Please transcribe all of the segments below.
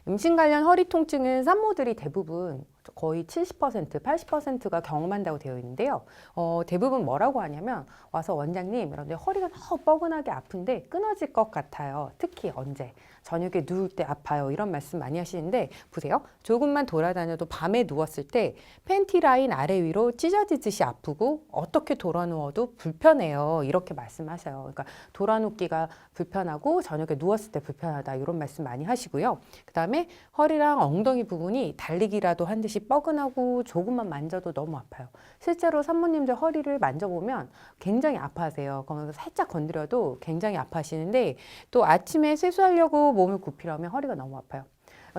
임신 관련 허리 통증은 산모들이 대부분 거의 70%, 80%가 경험한다고 되어 있는데요. 대부분 뭐라고 하냐면 와서 원장님, 그런데 허리가 너무 뻐근하게 아픈데 끊어질 것 같아요. 특히 언제? 저녁에 누울 때 아파요. 이런 말씀 많이 하시는데 보세요. 조금만 돌아다녀도 밤에 누웠을 때 팬티 라인 아래 위로 찢어지듯이 아프고 어떻게 돌아 누워도 불편해요. 이렇게 말씀하셔요. 그러니까 돌아 눕기가 불편하고 저녁에 누웠을 때 불편하다. 이런 말씀 많이 하시고요. 그 다음에 허리랑 엉덩이 부분이 달리기라도 한 듯이 뻐근하고 조금만 만져도 너무 아파요. 실제로 산모님들 허리를 만져보면 굉장히 아파하세요. 그러면서 살짝 건드려도 굉장히 아파하시는데 또 아침에 세수하려고 몸을 굽히려면 허리가 너무 아파요.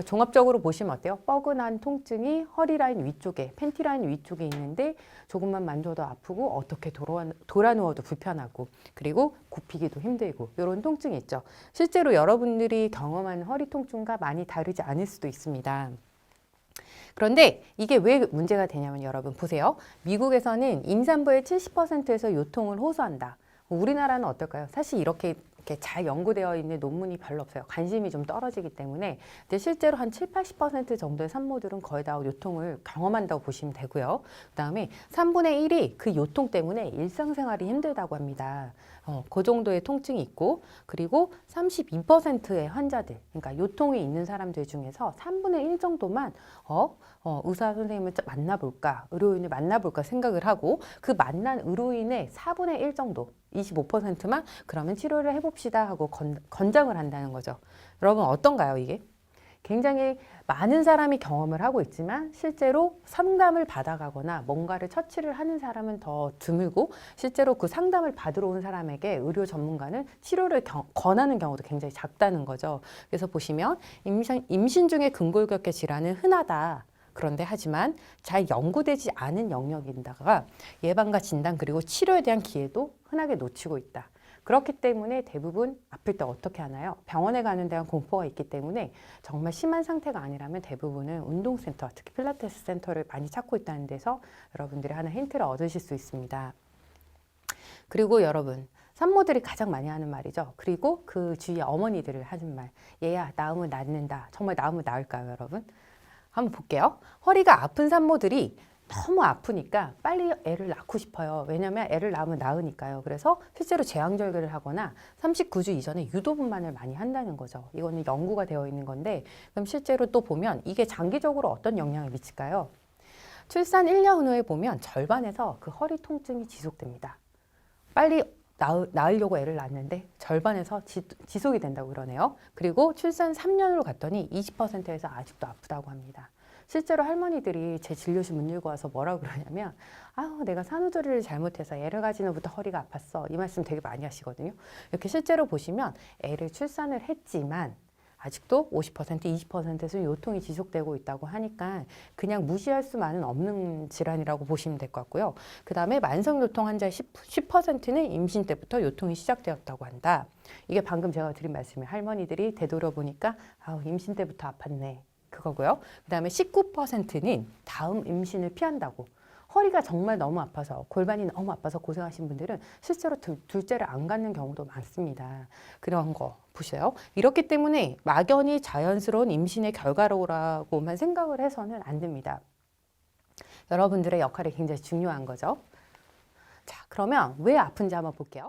종합적으로 보시면 어때요? 뻐근한 통증이 허리 라인 위쪽에, 팬티 라인 위쪽에 있는데 조금만 만져도 아프고 어떻게 돌아 누워도 불편하고 그리고 굽히기도 힘들고 이런 통증이 있죠. 실제로 여러분들이 경험하는 허리 통증과 많이 다르지 않을 수도 있습니다. 그런데 이게 왜 문제가 되냐면 여러분 보세요. 미국에서는 임산부의 70%에서 요통을 호소한다. 우리나라는 어떨까요? 사실 이렇게 잘 연구되어 있는 논문이 별로 없어요. 관심이 좀 떨어지기 때문에. 근데 실제로 한 7, 80% 정도의 산모들은 거의 다 요통을 경험한다고 보시면 되고요. 그 다음에 3분의 1이 그 요통 때문에 일상생활이 힘들다고 합니다. 그 정도의 통증이 있고 그리고 32%의 환자들, 그러니까 요통이 있는 사람들 중에서 3분의 1 정도만 의사 선생님을 만나볼까, 의료인을 만나볼까 생각을 하고 그 만난 의료인의 4분의 1 정도, 25%만 그러면 치료를 해봅시다 하고 권장을 한다는 거죠. 여러분 어떤가요 이게? 굉장히 많은 사람이 경험을 하고 있지만 실제로 상담을 받아가거나 뭔가를 처치를 하는 사람은 더 드물고 실제로 그 상담을 받으러 온 사람에게 의료 전문가는 치료를 권하는 경우도 굉장히 작다는 거죠. 그래서 보시면 임신 중에 근골격계 질환은 흔하다. 그런데 하지만 잘 연구되지 않은 영역인다가 예방과 진단 그리고 치료에 대한 기회도 흔하게 놓치고 있다. 그렇기 때문에 대부분 아플 때 어떻게 하나요? 병원에 가는 데한 공포가 있기 때문에 정말 심한 상태가 아니라면 대부분은 운동센터, 특히 필라테스 센터를 많이 찾고 있다는 데서 여러분들이 하나 힌트를 얻으실 수 있습니다. 그리고 여러분, 산모들이 가장 많이 하는 말이죠. 그리고 그 주위에 어머니들을 하는 말. 얘야, 낳으면 낫는다. 정말 낳으면 나을까요, 여러분? 한번 볼게요. 허리가 아픈 산모들이 너무 아프니까 빨리 애를 낳고 싶어요. 왜냐하면 애를 낳으면 나으니까요. 그래서 실제로 제왕절개를 하거나 39주 이전에 유도분만을 많이 한다는 거죠. 이거는 연구가 되어 있는 건데 그럼 실제로 또 보면 이게 장기적으로 어떤 영향을 미칠까요? 출산 1년 후에 보면 절반에서 그 허리 통증이 지속됩니다. 빨리 낳으려고 애를 낳았는데 절반에서 지속이 된다고 그러네요. 그리고 출산 3년으로 갔더니 20%에서 아직도 아프다고 합니다. 실제로 할머니들이 제 진료실 문 열고 와서 뭐라고 그러냐면 아우 내가 산후조리를 잘못해서 애를 가진 후부터 허리가 아팠어. 이 말씀 되게 많이 하시거든요. 이렇게 실제로 보시면 애를 출산을 했지만 아직도 50%, 20%에서 요통이 지속되고 있다고 하니까 그냥 무시할 수만은 없는 질환이라고 보시면 될 것 같고요. 그 다음에 만성요통 환자의 10%는 임신 때부터 요통이 시작되었다고 한다. 이게 방금 제가 드린 말씀이에요. 할머니들이 되돌아보니까 아우 임신 때부터 아팠네. 그거고요. 그 다음에 19%는 다음 임신을 피한다고. 허리가 정말 너무 아파서 골반이 너무 아파서 고생하신 분들은 실제로 둘째를 안 갖는 경우도 많습니다. 그런 거 보세요. 이렇기 때문에 막연히 자연스러운 임신의 결과로라고만 생각을 해서는 안 됩니다. 여러분들의 역할이 굉장히 중요한 거죠. 자, 그러면 왜 아픈지 한번 볼게요.